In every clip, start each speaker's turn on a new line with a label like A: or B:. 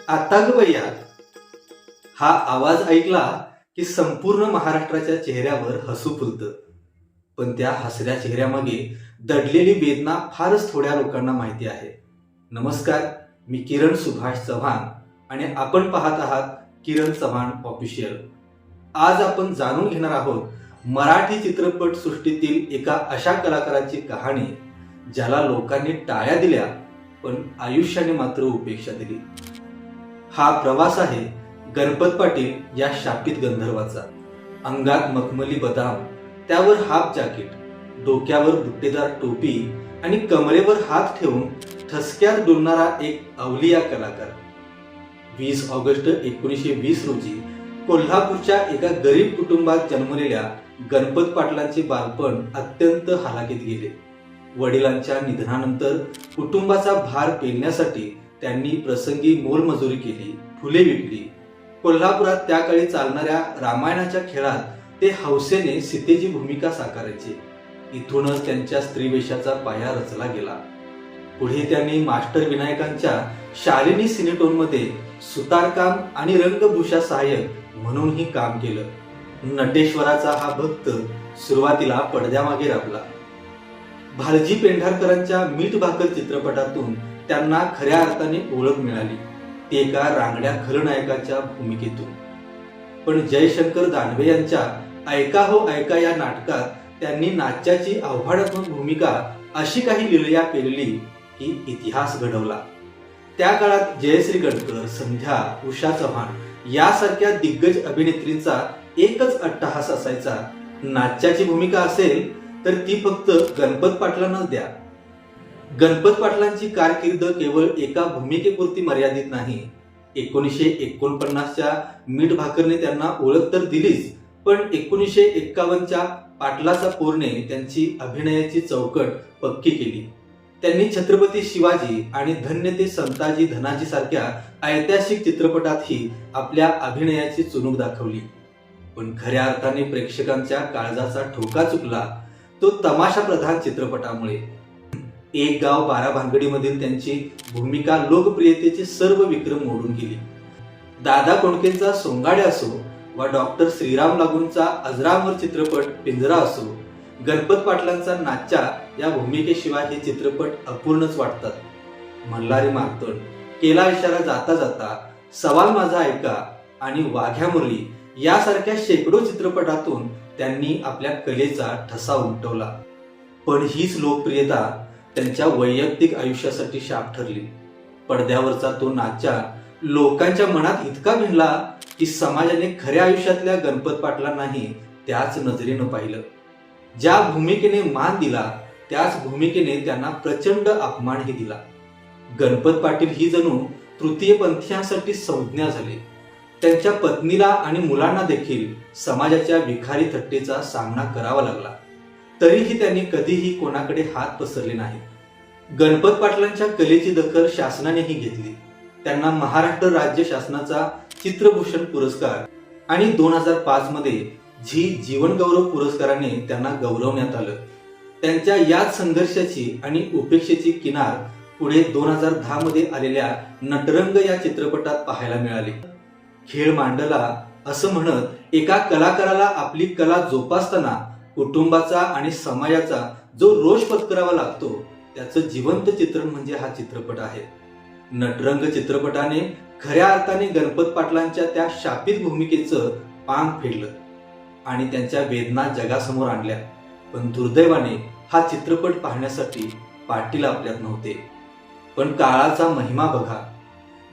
A: आता ग बया, हा आवाज ऐकला की संपूर्ण महाराष्ट्राच्या चेहऱ्यावर हसू फुलतं. पण त्या हसऱ्या चेहऱ्यामागे दडलेली वेदना फारच थोड्या लोकांना माहिती आहे. नमस्कार, मी किरण सुभाष चव्हाण आणि आपण पाहत आहात किरण चव्हाण ऑफिशियल. आज आपण जाणून घेणार आहोत मराठी चित्रपट सृष्टीतील एका अशा कलाकाराची कहाणी ज्याला लोकांनी टाळ्या दिल्या पण आयुष्याने मात्र उपेक्षा दिली. हा प्रवास आहे गणपत पाटील या शापित गंधर्वाचा. अंगात मखमली बदाम, त्यावर हाफ जॅकेट, डोक्यावर बुट्टेदार टोपी आणि कमरेवर हात ठेवून ठसक्यात डुलणारा एक अवलिया कलाकार. 20 ऑगस्ट 1920 रोजी कोल्हापूरच्या एका गरीब कुटुंबात जन्मलेल्या गणपत पाटलांचे बालपण अत्यंत हालाकीत गेले. वडिलांच्या निधनानंतर कुटुंबाचा भार पेलण्यासाठी त्यांनी प्रसंगी मोलमजुरी केली, फुले विकली. कोल्हापुरात त्या काळी चालणाऱ्या रामायणाच्या खेळात ते हौसेने सीतेची भूमिका साकारायचे. इथूनच त्यांच्या स्त्रीवेशाचा पाया रचला गेला. पुढे त्यांनी मास्टर विनायकांच्या शालिनी सिनेटोनमध्ये सुतारकाम आणि रंगभूषा सहाय्यक म्हणूनही काम केलं. नटेश्वराचा हा भक्त सुरुवातीला पडद्यामागे राबला. भालजी पेंढारकरांच्या मीठ भाकर चित्रपटातून त्यांना खऱ्या अर्थाने ओळख मिळाली, ते एका रांगड्या खलनायकाच्या भूमिकेतून. पण जयशंकर दानवे यांच्या ऐका हो ऐका या नाटकात त्यांनी नाच्याची आव्हानात्मक भूमिका अशी काही लीलया पेलली की इतिहास घडवला. त्या काळात जयश्री गडकर, संध्या, उषा चव्हाण यासारख्या दिग्गज अभिनेत्रींचा एकच अट्टहास असायचा, नाच्याची भूमिका असेल तर ती फक्त गणपत पाटलांनाच द्या. गणपत पाटलांची कारकीर्द केवळ एका भूमिकेपुरती मर्यादित नाही. 1949च्या मीठ भाकरने त्यांना ओळख तर दिलीच, पण 1951च्या पाटलाचा पोरने त्यांची अभिनयाची चौकट पक्की केली. त्यांनी छत्रपती शिवाजी आणि धन्य ते संताजी धनाजी सारख्या ऐतिहासिक चित्रपटातही आपल्या अभिनयाची चुणूक दाखवली. पण खऱ्या अर्थाने प्रेक्षकांच्या काळजाचा ठोका चुकला तो तमाशा प्रधान चित्रपटामुळे. एक गाव 12 भानगडीमधील त्यांची भूमिका लोकप्रियतेचे सर्व विक्रम मोडून गेली. दादा कोंडकेंचा सोंगाड्या असो वा डॉक्टर श्रीराम लागूंचा अजरामर चित्रपट पिंजरा असो, गणपत पाटलांचा नाच्या या भूमिकेशिवाय हे चित्रपट अपूर्णच वाटतात. मल्हारी मार्तंड, केला इशारा जाता जाता, सवाल माझा ऐका आणि वाघ्या मुरली यासारख्या शेकडो चित्रपटातून त्यांनी आपल्या कलेचा ठसा उमटवला. पण हीच लोकप्रियता त्यांच्या वैयक्तिक आयुष्यासाठी शाप ठरली. पडद्यावरचा तो नाच्या लोकांच्या मनात इतका भिनला की समाजाने खऱ्या आयुष्यातल्या गणपत पाटलांनाही त्याच नजरेनं पाहिलं. ज्या भूमिकेने मान दिला त्याच भूमिकेने त्यांना प्रचंड अपमानही दिला. गणपत पाटील ही जणू तृतीयपंथीयांसाठी संज्ञा झाली. त्यांच्या पत्नीला आणि मुलांना देखील समाजाच्या विखारी थट्टेचा सामना करावा लागला, तरीही त्यांनी कधीही कोणाकडे हात पसरले नाही. गणपत पाटलांच्या कलेची दखल शासनानेही घेतली. त्यांना महाराष्ट्र राज्य शासनाचा चित्रभूषण पुरस्कार आणि 2005 मध्ये झी जीवनगौरव पुरस्काराने त्यांना गौरवण्यात आलं. त्यांच्या याच संघर्षाची आणि उपेक्षेची किनार पुढे 2010 मध्ये आलेल्या नटरंग या चित्रपटात पाहायला मिळाली. खेळ मांडला असं म्हणत एका कलाकाराला आपली कला जोपासताना कुटुंबाचा आणि समाजाचा जो रोष पत्करावा लागतो त्याचं जिवंत चित्रण म्हणजे हा चित्रपट आहे. नटरंग चित्रपटाने खऱ्या अर्थाने गणपत पाटलांच्या त्या शापित भूमिकेचं पांग फेडलं आणि त्यांच्या वेदना जगासमोर आणल्या. पण दुर्दैवाने हा चित्रपट पाहण्यासाठी पाटील आपल्यात नव्हते. पण काळाचा महिमा बघा.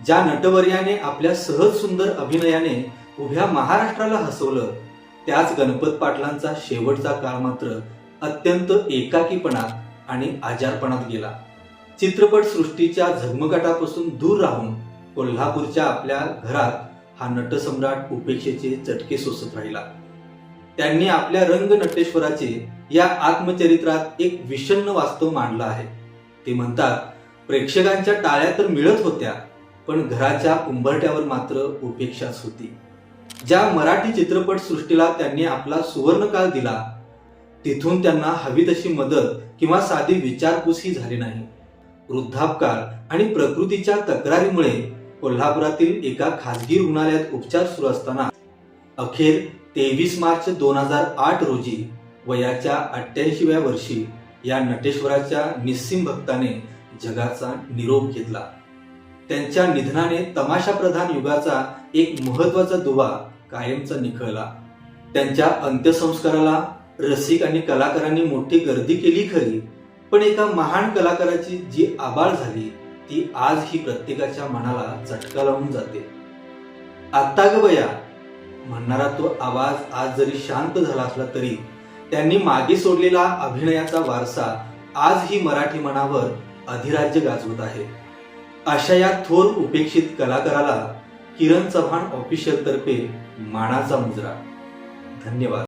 A: ज्या नटवर्याने आपल्या सहज सुंदर अभिनयाने उभ्या महाराष्ट्राला हसवलं, त्याच गणपत पाटलांचा शेवटचा काळ मात्र अत्यंत एकाकीपणात आणि आजारपणात गेला. चित्रपट सृष्टीच्या झगमगाटापासून दूर राहून कोल्हापूरच्या आपल्या घरात हा नटसम्राट उपेक्षेचे चटके सोसत राहिला. त्यांनी आपल्या रंग नटेश्वराचे या आत्मचरित्रात एक विषण्ण वास्तव मांडलं आहे. ते म्हणतात, प्रेक्षकांच्या टाळ्या तर मिळत होत्या पण घराच्या उंबरट्यावर मात्र उपेक्षाच होती. ज्या मराठी चित्रपट सृष्टीला त्यांनी आपला सुवर्णकाळ दिला तिथून त्यांना हवी तशी मदत किंवा साधी विचारपूसही झाली नाही. वृद्धापकाळ आणि प्रकृतीच्या तक्रारीमुळे कोल्हापुरातील एका खासगी रुग्णालयात उपचार सुरू असताना अखेर 23 मार्च 2008 रोजी वयाच्या 88व्या वर्षी या नटेश्वराच्या निस्सीम भक्ताने जगाचा निरोप घेतला. त्यांच्या निधनाने तमाशाप्रधान युगाचा एक महत्वाचा दुवा कायमचा निखळला. त्यांच्या अंत्यसंस्काराला रसिक आणि कलाकारांनी मोठी गर्दी केली खरी, पण एका महान कलाकाराची जी आबाळ झाली ती आजही प्रत्येकाच्या मनाला चटका लावून जाते. आत्ता ग बया म्हणणारा तो आवाज आज जरी शांत झाला असला तरी त्यांनी मागे सोडलेला अभिनयाचा वारसा आजही मराठी मनावर अधिराज्य गाजवत आहे. अशा या थोर उपेक्षित कलाकाराला किरण चव्हाण ऑफिशियल तर्फे मानाचा मुजरा. धन्यवाद.